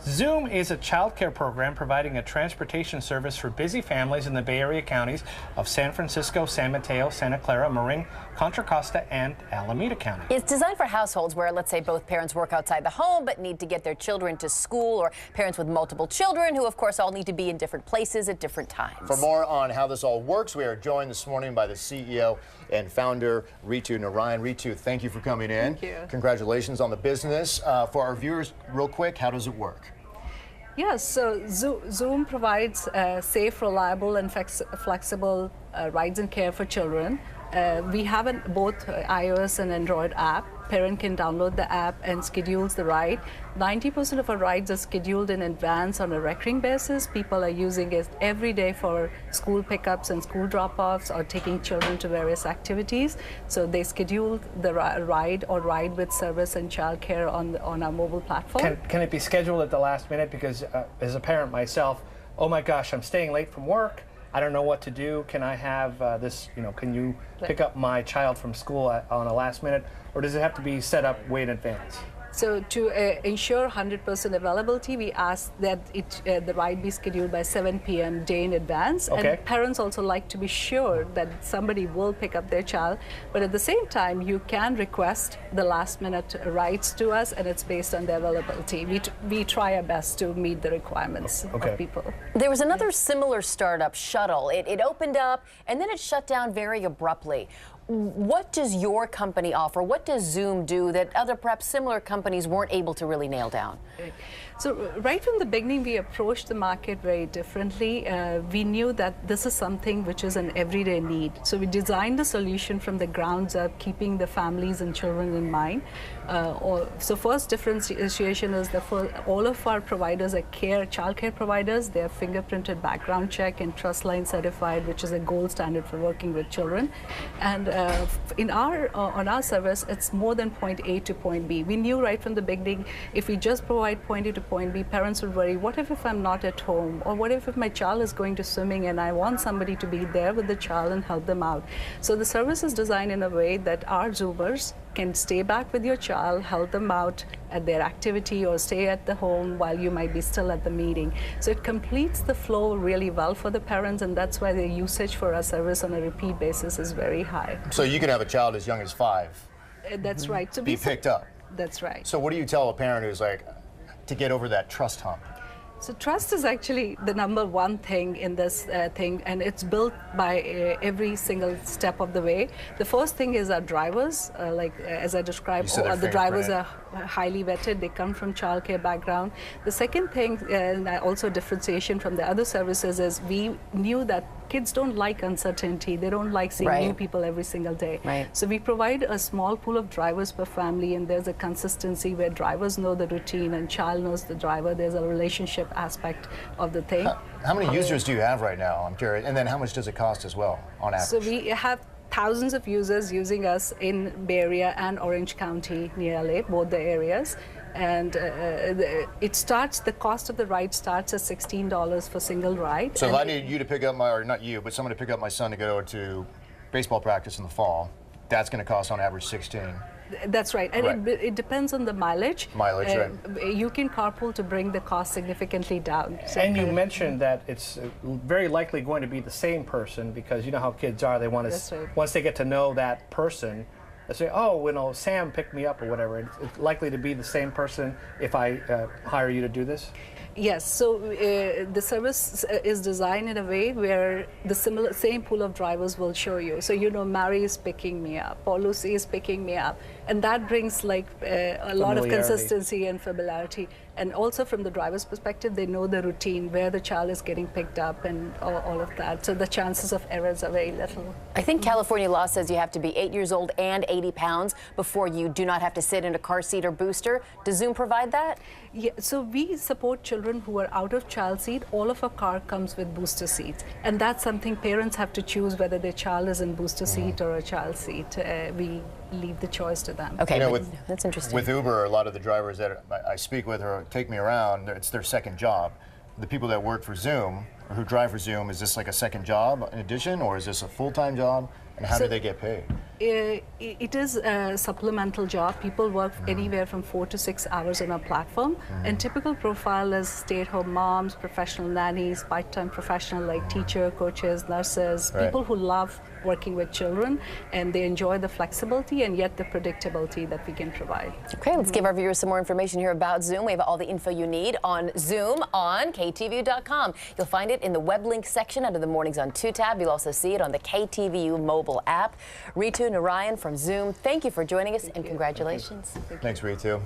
Zum is a childcare program providing a transportation service for busy families in the Bay Area counties of San Francisco, San Mateo, Santa Clara, Marin, Contra Costa, and Alameda County. It's designed for households where, let's say, both parents work outside the home but need to get their children to school, or parents with multiple children who, of course, all need to be in different places at different times. For more on how this all works, we are joined this morning by the CEO and founder, Ritu Narayan. Ritu, thank you for coming in. Thank you. Congratulations on the business. For our viewers, real quick, how does it work? Yes, so Zum provides safe, reliable, and flexible rides and care for children. We have both iOS and Android app. Parent can download the app and schedules the ride. 90% of our rides are scheduled in advance on a recurring basis. People are using it every day for school pickups and school drop-offs or taking children to various activities. So they schedule the ride or ride with service and childcare on our mobile platform. Can it be scheduled at the last minute? Because as a parent myself, oh my gosh, I'm staying late from work. I don't know what to do. Can I have this, can you pick up my child from school on a last minute? Or does it have to be set up way in advance? So to ensure 100% availability, we ask that the ride be scheduled by 7 p.m. day in advance. Okay. And parents also like to be sure that somebody will pick up their child. But at the same time, you can request the last minute rides to us, and it's based on the availability. We try our best to meet the requirements of people. There was another similar startup, Shuttle. It opened up and then it shut down very abruptly. What does your company offer? What does Zum do that other perhaps similar companies weren't able to really nail down? So right from the beginning, we approached the market very differently. We knew that this is something which is an everyday need. So we designed the solution from the ground up, keeping the families and children in mind. So first differentiation is that for all of our providers are childcare providers. They are fingerprinted background check and trust line certified, which is a gold standard for working with children. And on our service, it's more than point A to point B. We knew right from the beginning, if we just provide point A to point B, parents would worry, what if I'm not at home? Or what if my child is going to swimming and I want somebody to be there with the child and help them out? So the service is designed in a way that our Zoomers can stay back with your child, help them out at their activity, or stay at the home while you might be still at the meeting. So it completes the flow really well for the parents, and that's why the usage for our service on a repeat basis is very high. So you can have a child as young as 5. That's right. So be picked up. That's right. So what do you tell a parent who's like, to get over that trust hump? So trust is actually the number one thing in this thing, and it's built by every single step of the way. The first thing is our drivers, as I described, the drivers are highly vetted. They come from childcare background. The second thing, and also differentiation from the other services, is we knew that kids don't like uncertainty. They don't like seeing new people every single day. Right. So we provide a small pool of drivers per family, and there's a consistency where drivers know the routine and child knows the driver. There's a relationship aspect of the thing. How many users do you have right now? I'm curious. And then how much does it cost as well, on average? So we have thousands of users using us in Bay Area and Orange County near LA, both the areas. And the cost of the ride starts at $16 for single ride. So if I need you to pick up or not you, but someone to pick up my son to go to baseball practice in the fall, that's going to cost on average $16. That's right, and it depends on the mileage. Right. You can carpool to bring the cost significantly down. So and you mentioned that it's very likely going to be the same person, because you know how kids are. They want to, once they get to know that person, they say, oh, Sam picked me up or whatever. It's likely to be the same person if I hire you to do this? Yes, so the service is designed in a way where the same pool of drivers will show you. So Mary is picking me up, or Lucy is picking me up, and that brings a lot of consistency and familiarity. And also from the driver's perspective, they know the routine, where the child is getting picked up and all of that. So the chances of errors are very little. I think California law says you have to be 8 years old and 80 pounds before you do not have to sit in a car seat or booster. Does Zum provide that? Yeah, so we support children who are out of child seat. All of our car comes with booster seats. And that's something parents have to choose, whether their child is in booster seat or a child seat. We leave the choice to them. Okay, that's interesting. With Uber, a lot of the drivers that I speak with or take me around, it's their second job. The people that work for Zum, or who drive for Zum, is this like a second job in addition, or is this a full-time job? And how do they get paid? It is a supplemental job. People work anywhere from 4 to 6 hours on our platform, and typical profile is stay-at-home moms, professional nannies, part-time professional like teacher, coaches, nurses, people who love working with children, and they enjoy the flexibility and yet the predictability that we can provide. Okay, let's give our viewers some more information here about Zum. We have all the info you need on Zum on KTVU.com. You'll find it in the web link section under the Mornings on 2 tab. You'll also see it on the KTVU mobile app. Ritu Narayan from Zum, thank you for joining us, and congratulations. Thanks, Ritu.